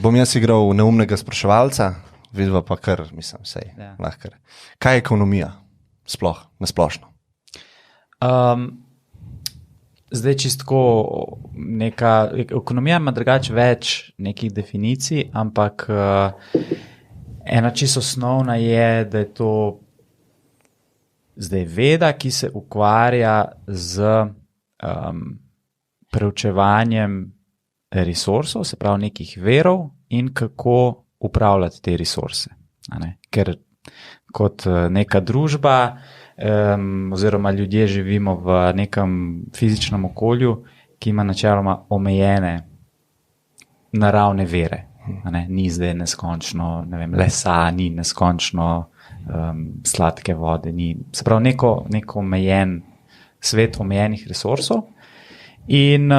Bom jaz igral neumnega spraševalca, vidva pa kar, mislim, sej, lahko. Kaj je ekonomija? Sploh, nasplošno. Zdaj čistko ekonomija ima drugače več nekih definicij, ampak ena čisto osnovna je, da je to zdaj veda, ki se ukvarja z preučevanjem resursov, se pravi nekih virov in kako upravljati te resurse. Ker kot neka družba oziroma ljudje živimo v nekem fizičnem okolju, ki ima načeloma omejene naravne vire. Ni zdaj neskončno, ne vem, lesa, ni neskončno sladke vode, ni. Se pravi, neko omejen svet omejenih resursov. In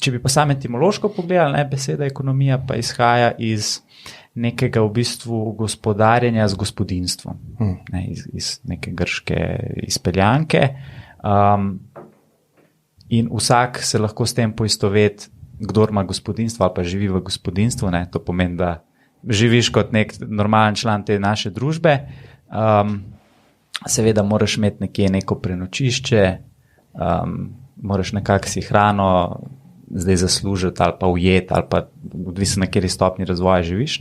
če bi pa sam etimološko pogledali, beseda ekonomija pa izhaja iz nekega v bistvu gospodarjenja z gospodinjstvom, iz neke grške izpeljanke. In vsak se lahko s tem poistoveti, kdor ima gospodinjstvo ali pa živi v gospodinjstvu, to pomeni, da živiš kot nek normalen član te naše družbe. Seveda moraš imeti nekje neko prenočišče, moraš nekako si hrano zdaj zaslužiti ali pa ujeti ali pa odvisno na kateri stopnji razvoja živiš.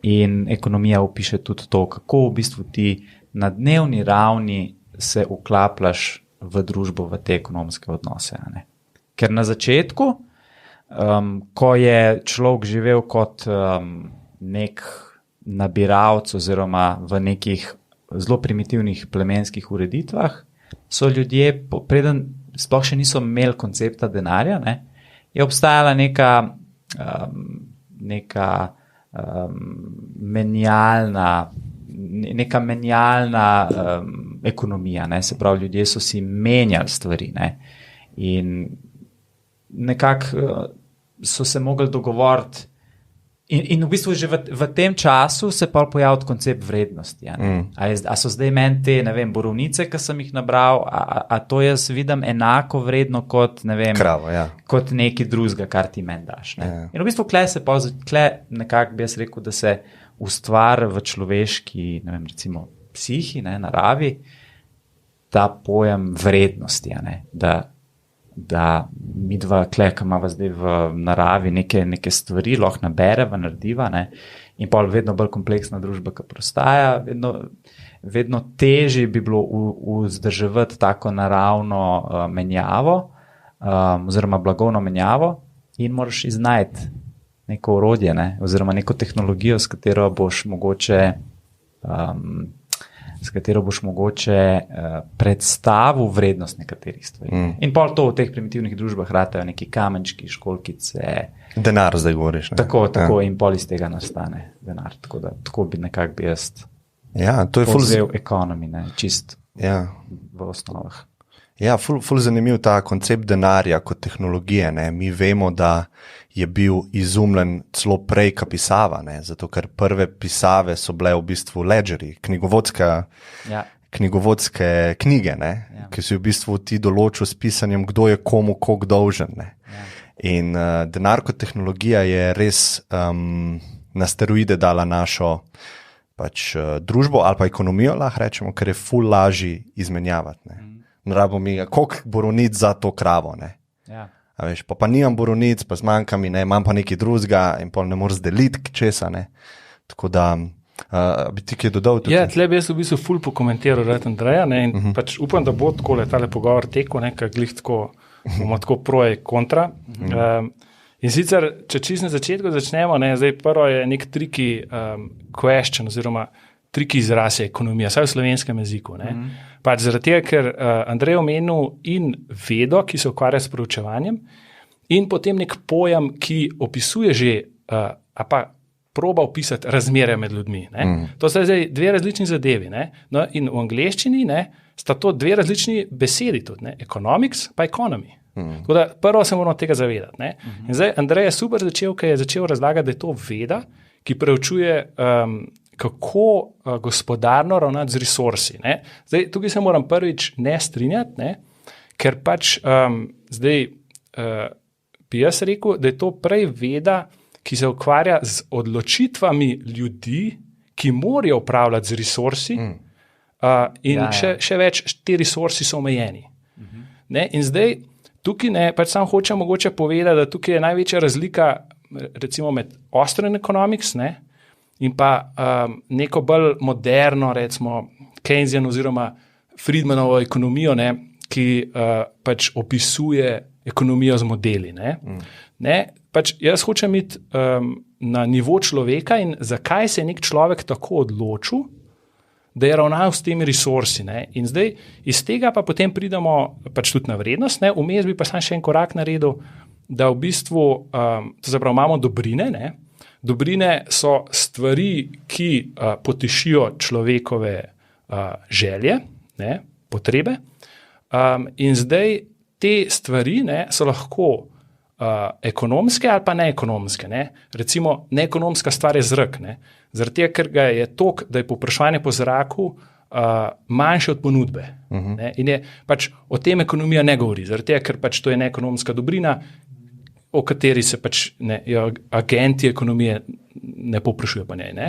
In ekonomija opiše tudi to, kako v bistvu ti na dnevni ravni se vklapljaš v družbo, v te ekonomske odnose. Ker na začetku, ko je človek živel kot nek nabiralec oziroma v nekih zelo primitivnih plemenskih ureditvah, so ljudje, preden sploh še niso imeli koncepta denarja, je obstajala neka menjalna ekonomija, se pravi, ljudje so si menjali stvari, in nekako so se mogli dogovoriti. In v bistvu že v tem času se pa pojavil koncept vrednosti. A so zdaj meni te, ne vem, borovnice, ki sem jih nabral, a to jaz vidim enako vredno kot, ne vem, kravo, kot neki drugega, kar ti meni daš. In v bistvu tle nekako bi jaz rekel, da se ustvari v človeški, ne vem, recimo psihi, naravi, ta pojem vrednosti, da mi dva kleka imava zdaj v naravi neke stvari, lahko nabereva, narediva, in pa vedno bolj kompleksna družba, ki prostaja, vedno težje bi bilo vzdrževati tako naravno menjavo, oziroma blagovno menjavo, in moraš iznajti neko orodje, oziroma neko tehnologijo, s katero boš mogoče predstavil vrednost nekaterih stvari. In pol to v teh primitivnih družbah ratajo neki kamenčki, školjkice. Denar zdaj govoriš. Tako in pol iz tega nastane denar. Tako bi nekako bi jaz povzel ekonomi, čist v osnovah. Ja, ful zanimiv ta koncept denarja kot tehnologije. Mi vemo, da je bil izumljen celo prej ka pisava, zato ker prve pisave so bile v bistvu ledgerji, knjigovodske knjige, ki so v bistvu ti določil s pisanjem, kdo je komu koliko dolžen. In denar kot tehnologija je res na steroide dala našo družbo ali pa ekonomijo, lahko rečemo, ker je ful lažji izmenjavati. Rabo mi, koliko borovnic za to kravo, A veš, pa nimam borovnic, pa zmanjka mi, imam pa nekaj drugega in pol ne moreš deliti česa, Tako da, bi ti kaj dodal tukaj? Ja, tle bi jaz v bistvu ful pokomentiral Andreja, in pač upam, da bo takole tale pogovor tekel, ker glih tako, bomo tako proje kontra. In sicer, če čisto na začetku začnemo, zdaj prvo je nek tricky question, oziroma tricky izraz je ekonomija, saj v slovenskem jeziku. Pač zaradi tega, ker Andrej omenil in vedo, ki se ukvarja s proučevanjem, in potem nek pojem, ki opisuje že, a pa proba opisati razmerje med ljudmi. To so zdaj dve različni zadevi. No, in v angleščini sta to dve različni besedi tudi, economics pa economy. Tako da prvo se moramo tega zavedati. In zdaj Andrej je super začel, ker je začel razlagati, da je to veda, ki preučuje kako gospodarno ravnati z resursi. Zdaj, tukaj se moram prvič ne strinjati, ker pač zdaj bi jaz rekel, da je to prej veda, ki se ukvarja z odločitvami ljudi, ki morajo upravljati z resursi, in še več, te resursi so omejeni. Ne? In zdaj, tukaj pač sam hočem mogoče povedati, da tukaj je največja razlika recimo med Austrian economics, ne? In pa neko bolj moderno, recimo Keynesian oziroma Friedmanovo ekonomijo, ne? Ki pač opisuje ekonomijo z modeli. Ne? Pač jaz hočem iti na nivo človeka in zakaj se je nek človek tako odločil, da je ravnal s temi resursi. Ne? In zdaj iz tega pa potem pridemo pač tudi na vrednost. Ne? Vmes bi pa sam še en korak naredil, da v bistvu imamo dobrine. Ne? Dobrine so stvari, ki potešijo človekove želje, ne? Potrebe. In zdaj te stvari, ne, so lahko ekonomske ali pa neekonomske. Ne? Recimo, neekonomska stvar je zrak. Ne? Zaradi tega, ker ga je toliko, da je povpraševanje po zraku manjše od ponudbe. Ne? In je pač o tem ekonomija ne govori, zaradi tega, ker pač to je neekonomska dobrina, o kateri se pač agenti ekonomije ne povprašujejo pa ne.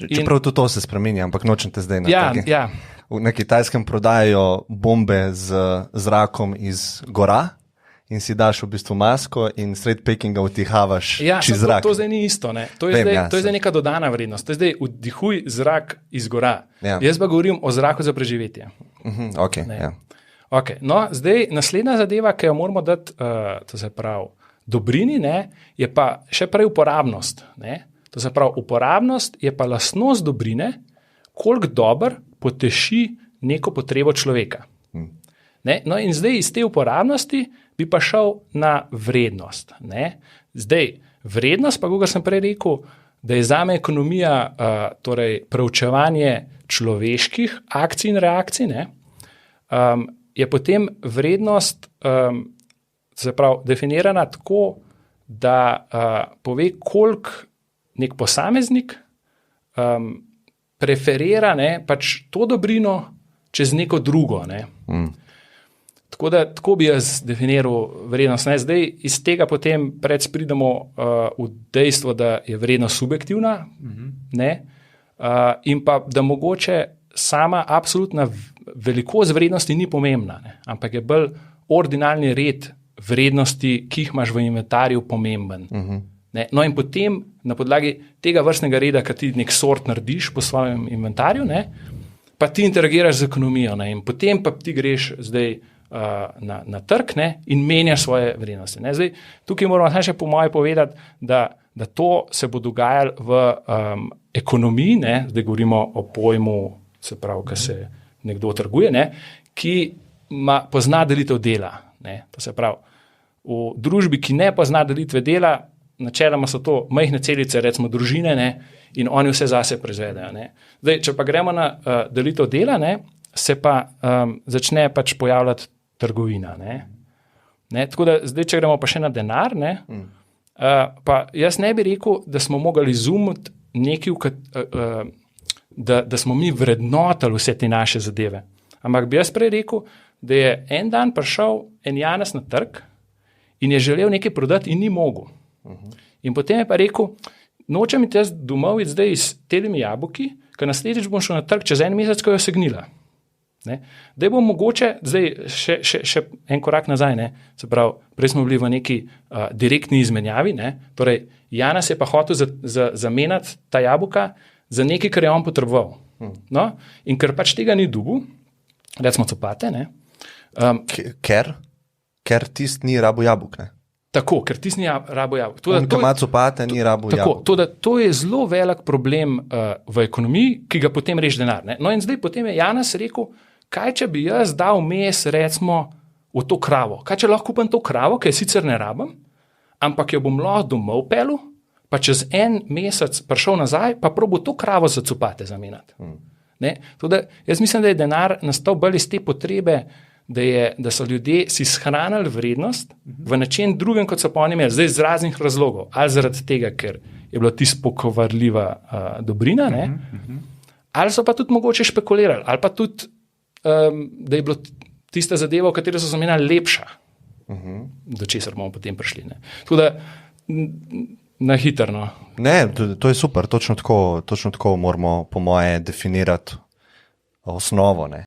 Čeprav tudi to se spreminja, ampak nočem te zdaj na Ja. Na Kitajskem prodajajo bombe z zrakom iz gora in si daš v bistvu masko in sred Pekinga vdihavaš čez zrak. To zdaj ni isto. Ne? To je zdaj neka dodana vrednost. To je zdaj vdihuj zrak iz gora. Ja. Jaz pa govorim o zraku za preživetje. Okay. No, zdaj naslednja zadeva, ki jo moramo dati, to se pravi dobrini, ne, je pa še prej uporabnost. Ne? To se pravi uporabnost je pa lastnost dobrine, koliko dober poteši neko potrebo človeka. Ne? No in zdaj iz te uporabnosti bi pa šel na vrednost. Ne? Zdaj, vrednost pa, kot sem prej rekel, da je zame ekonomija torej preučevanje človeških akcij in reakcij, ne? Je potem vrednost se pravi, definirana tako, da pove, koliko nek posameznik preferira, ne, pač to dobrino čez neko drugo. Ne. Tako bi jaz definiral vrednost. Ne. Zdaj iz tega potem pridemo v dejstvo, da je vrednost subjektivna, ne, in pa da mogoče sama absolutna velikost vrednosti ni pomembna, ne, ampak je bolj ordinalni red vrednosti, ki jih imaš v inventarju, pomemben. Ne? No in potem na podlagi tega vrstnega reda, ki ti nek sort narediš po svojem inventarju, ne? Pa ti interagiraš z ekonomijo, ne? In potem pa ti greš zdaj na trg, ne? In menjaš svoje vrednosti. Ne? Zdaj, tukaj moramo še po moje povedati, da to se bo dogajalo v ekonomiji, ne? Zdaj govorimo o pojmu, se pravi, ki se nekdo trguje, ne? Ki pozna delitev dela. Ne? To se pravi, v družbi, ki ne pozna delitve dela, načeloma so to majhne celice, recimo družine, ne? In oni vse zase proizvedejo. Ne? Zdaj, če pa gremo na delitev dela, ne? Se pa začne pač pojavljati trgovina. Ne? Tako da zdaj, če gremo pa še na denar, ne? Pa jaz ne bi rekel, da smo mogli izumiti nekaj, da smo mi vrednotali vse te naše zadeve. Ampak bi jaz prej rekel, da je en dan prišel en Janez na trg in je želel nekaj prodati in ni mogel. In potem je pa rekel, nočem iti jaz domov zdaj s telimi jabolki, ker naslednjič bom šel na trg čez en mesec, ko jo segnila. Ne? Da bo mogoče, zdaj še en korak nazaj, ne? Se pravi, prej smo bili v neki direktni izmenjavi, ne? Torej Janez je pa hotel zamenjati ta jabolka za nekaj, kar je on potreboval. No? In ker pač tega ni dobil, recimo copate, ne? Ker tist ni rabo jabolk, ne? Tako, ker tist ni rabo jabolk. Ni rabo jabolk. To je zelo velik problem v ekonomiji, ki ga potem reši denar. Ne? No in zdaj potem je Janez rekel, kaj če bi jaz dal mes recimo v to kravo? Kaj če lahko kupim to kravo, ki je sicer ne rabim, ampak jo bom lahko domov pelil, pa čez en mesec prišel nazaj, pa probo to kravo za copate zamenjati. Jaz mislim, da je denar nastal bolj iz te potrebe, da so ljudje si shranili vrednost v način drugem, kot so pa oni imeli, zdaj iz raznih razlogov, ali zaradi tega, ker je bila tisto pokvarljiva dobrina, ne? Ali so pa tudi mogoče špekulirali, ali pa tudi, da je bilo tista zadeva, v kateri so zamenjali lepša, do česar bomo potem prišli. Ne? Tako da Na hitrno. Ne, to je super, točno tako moramo, po moje, definirati osnovo. Ne.